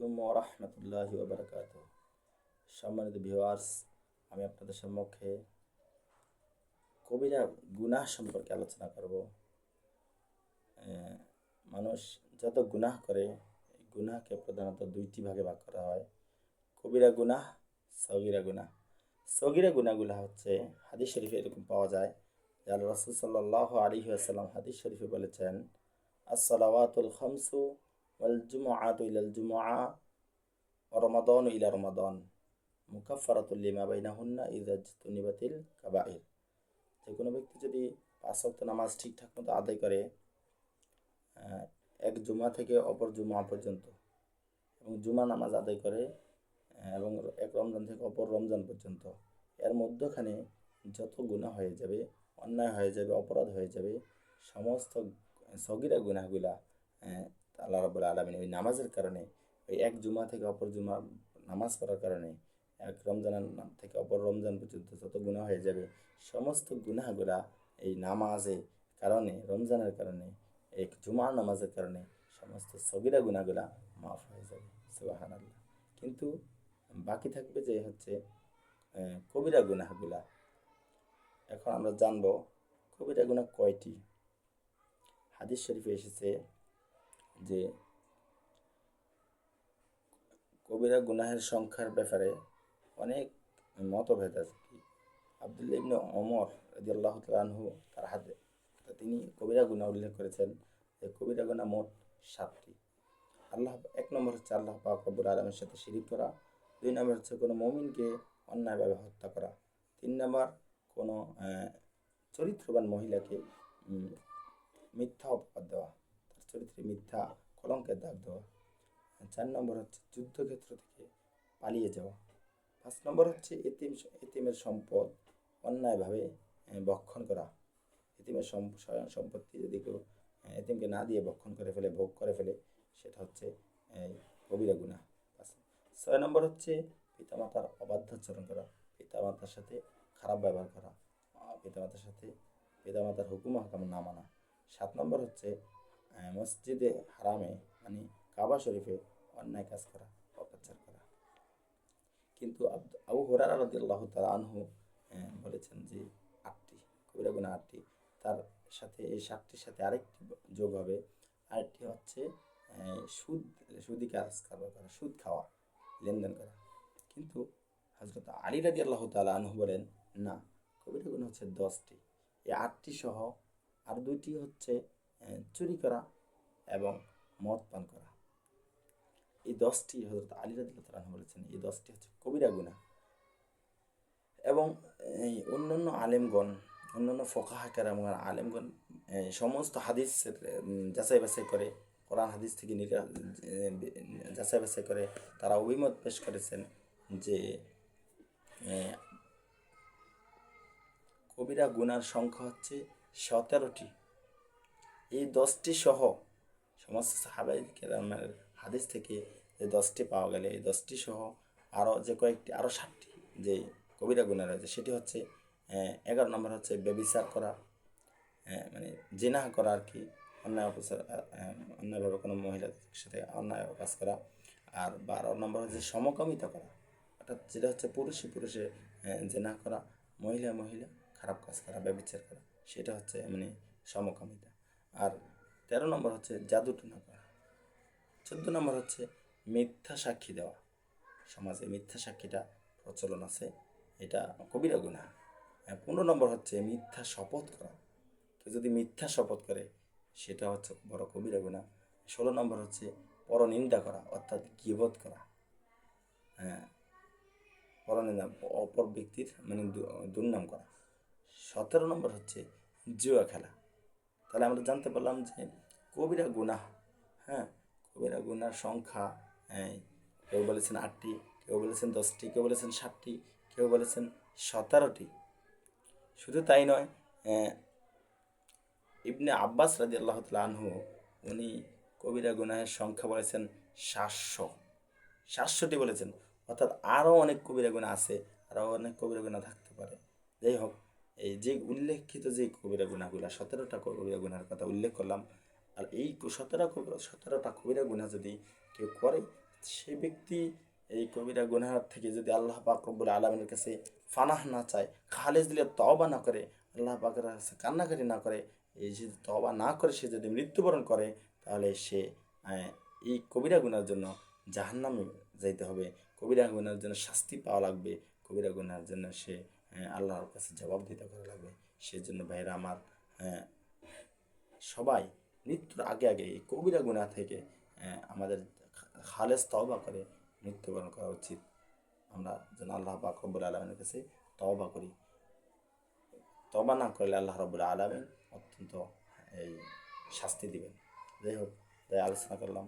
আলাইকুম ওয়া রাহমাতুল্লাহি ওয়া বারাকাতুহু। সম্মানিত ভিউয়ার্স, আমি আপনাদের সম্মুখে কবিরা গুনাহ সম্পর্কে আলোচনা করব। মানুষ যত গুনাহ করে, এই গুনাহকে প্রধানত দুইটি ভাগে ভাগ করা হয়: কবিরা গুনাহ, সগীরা গুনাহ। সগীরা গুনাহগুলো হচ্ছে, হাদিস শরীফে এরকম পাওয়া যায় যে আল্লাহ রাসূল সাল্লাল্লাহু আলাইহি ওয়াসাল্লাম হাদিস শরীফে বলেছেন, আস-সালাওয়াতুল খামসু ওয়াল জুমআতু ইলাল জুমআ ওয়া রমাদানু ইলা রমাদান মুকাফফারাতুল লিমা বাইনাহুন্না ইযা ইজতুনিবাতিল কাবাইর। যে কোনো ব্যক্তি যদি 5 ওয়াক্ত নামাজ ঠিকঠাক মতো আদায় করে, এক জুমা থেকে অপর জুমা পর্যন্ত, এবং জুমা নামাজ আদায় করে, এবং এক রমজান থেকে অপর রমজান পর্যন্ত, এর মধ্যখানে যত গুনাহ হয়ে যাবে, অন্যায় হয়ে যাবে, অপরাধ হয়ে যাবে, সমস্ত সগীরা গুনাহগুলা আল্লাহ রাব্বুল আলামিন ওই নামাজের কারণে, ওই এক জুমা থেকে অপর জুমা নামাজ পড়ার কারণে, এক রমজানের থেকে অপর রমজান পর্যন্ত যত গুনাহ হয়ে যাবে, সমস্ত গুনাহগুলা এই নামাজের কারণে, রমজানের কারণে, এক জুমার নামাজের কারণে সমস্ত সগীরা গুনাহগুলা মাফ হয়ে যাবে। সুবহানাল্লাহ। কিন্তু বাকি থাকবে যে হচ্ছে কবিরা গুনাহগুলা। এখন আমরা জানব কবিরা গুনাহ কয়টি। হাদিস শরীফে এসেছে যে কবিরা গুনাহের সংখ্যার ব্যাপারে অনেক মতভেদ আছে। আব্দুল্লাহ ইবনে ওমর রাদিয়াল্লাহু তাআলা আনহু তার হাতে তিনি কবিরা গুনাহ উল্লেখ করেছেন যে কবিরা গুনাহ মোট 7টি। এক নম্বর হচ্ছে আল্লাহ পাক রব্বুল আলামিনের সাথে শিরিক করা। 2 নম্বর হচ্ছে কোনো মুমিনকে অন্যায়ভাবে হত্যা করা। 3 নম্বর কোনো চরিত্রবান মহিলাকে মিথ্যা অপবাদ দেওয়া, তার চরিত্রে মিথ্যা কলঙ্কের দাগ দেওয়া। 4 নম্বর হচ্ছে যুদ্ধক্ষেত্র থেকে পালিয়ে যাওয়া। 5 নম্বর হচ্ছে এতিমের সম্পদ অন্যায়ভাবে ভক্ষণ করা। এতিমের সম্পত্তি যদি কেউ এতিমকে না দিয়ে ভক্ষণ করে ফেলে, ভোগ করে ফেলে, সেটা হচ্ছে কবিরা গুনাহ। 6 নম্বর হচ্ছে পিতামাতার অবাধ্যাচরণ করা, পিতামাতার সাথে খারাপ ব্যবহার করা, পিতামাতার হুকুম হাকাম না মানা। 7 নম্বর হচ্ছে মসজিদে হারামে, মানে কাবা শরীফে অন্যায় কাজ করা, অপাচার করা। কিন্তু আবু হুরায়রা রাদিয়াল্লাহু তাআলা আনহু বলেছেন যে 8টি কবিরা গুনাহ, 8টি। তার সাথে এই 7টির সাথে আরেকটি যোগ হবে। আরেকটি হচ্ছে সুদি কাজ করা, সুদ খাওয়া, লেনদেন করা। কিন্তু হযরত আলী রাদিয়াল্লাহু তাআলা আনহু বলেন, না, কবিরা গুনাহ হচ্ছে 10টি। এই 8টি সহ আর 2টি হচ্ছে চুরি করা এবং মদ পান করা। এই 10টি হযরত আলী রাদিয়াল্লাহু তাআলা আনহু বলেছেন, এই 10টি হচ্ছে কবিরা গুনাহ। এবং এই অন্যান্য ফোকাহা কেরাম আলেমগণ সমস্ত হাদিসের যাচাই বাছাই করে, কোরআন হাদিস থেকে যাচাই বাছাই করে তারা অভিমত পেশ করেছেন যে কবিরা গুনার সংখ্যা হচ্ছে 17টি। এই 10টি সহ সমস্ত সাহাবায়ে কেরামের হাদিস থেকে যে 10টি পাওয়া গেলে, এই 10টি সহ আরও যে কয়েকটি, আরও 7টি যে কবিরা গুনাহ রয়েছে, সেটি হচ্ছে 11 নম্বর হচ্ছে ব্যভিচার করা, মানে জিনাহ করা আর কি, অন্যায়ভাবে কোনো মহিলার সাথে অন্যায় কাজ করা। আর 12 নম্বর হচ্ছে সমকামিতা করা, অর্থাৎ যেটা হচ্ছে পুরুষে জিনাহ করা, মহিলা খারাপ কাজ করা, ব্যভিচার করা, সেটা হচ্ছে মানে সমকামিতা। আর 13 নম্বর হচ্ছে জাদুটনা করা। 14 নম্বর হচ্ছে মিথ্যা সাক্ষী দেওয়া। সমাজে মিথ্যা সাক্ষীটা প্রচলন আছে, এটা কবিরা গুনাহ। 15 নম্বর হচ্ছে মিথ্যা শপথ করা। কেউ যদি মিথ্যা শপথ করে, সেটা হচ্ছে বড় কবিরা গুনাহ। 16 নম্বর হচ্ছে পরনিন্দা করা, অর্থাৎ গীবত করা। পরনিন্দা, অপর ব্যক্তির মানে দুর্নাম করা। 17 নম্বর হচ্ছে জুয়া খেলা। তাহলে আমরা জানতে পারলাম যে কবিরা গুনাহ, কবিরা গুনার সংখ্যা কেউ বলেছেন 8টি, কেউ বলেছেন 10টি, কেউ বলেছেন 7টি, কেউ বলেছেন 17টি। শুধু তাই নয়, ইবনে আব্বাস রাদিয়াল্লাহু তাআলা আনহু উনি কবিরা গুনাহের সংখ্যা বলেছেন 700টি বলেছেন। অর্থাৎ আরও অনেক কবিরা গুনাহ আছে, আরও অনেক কবিরা গুনাহ থাকতে পারে। যাই হোক, এই যে উল্লেখিত যে কবিরা গুনাহগুলো, 17টা কবিরা গুনাহের কথা উল্লেখ করলাম, আর এই 17টা কবিরা গুনাহ যদি কেউ করে, সেই ব্যক্তি এই কবিরা গুনাহ থেকে যদি আল্লাহ পাক রব্বুল আলামিনের কাছে ফানাহ না চায়, খালেজ দিলে তওবা না করে, আল্লাহ পাকের কাছে কান্নাকাটি না করে, এই যে তওবা না করে সে যদি মৃত্যুবরণ করে, তাহলে সে এই কবিরা গুনার জন্য জাহান্নামে যাইতে হবে, কবিরা গুনার জন্য শাস্তি পাওয়া লাগবে, কবিরা গুনার জন্য সে আল্লাহর কাছে জবাবদিহিতা করা লাগবে। সেজন্য ভাইরা আমার, সবাই মৃত্যুর আগে আগে এই কবিরা গুনাহ থেকে আমাদের খালেস তওবা করে মৃত্যুবরণ করা উচিত। আমরা যেন আল্লাহ পাক রব্বুল আলামিনের কাছে তওবা করি। তওবা না করলে আল্লাহ রব্বুল আলামিন অত্যন্ত এই শাস্তি দিবেন। যাই হোক, তাই আলোচনা করলাম।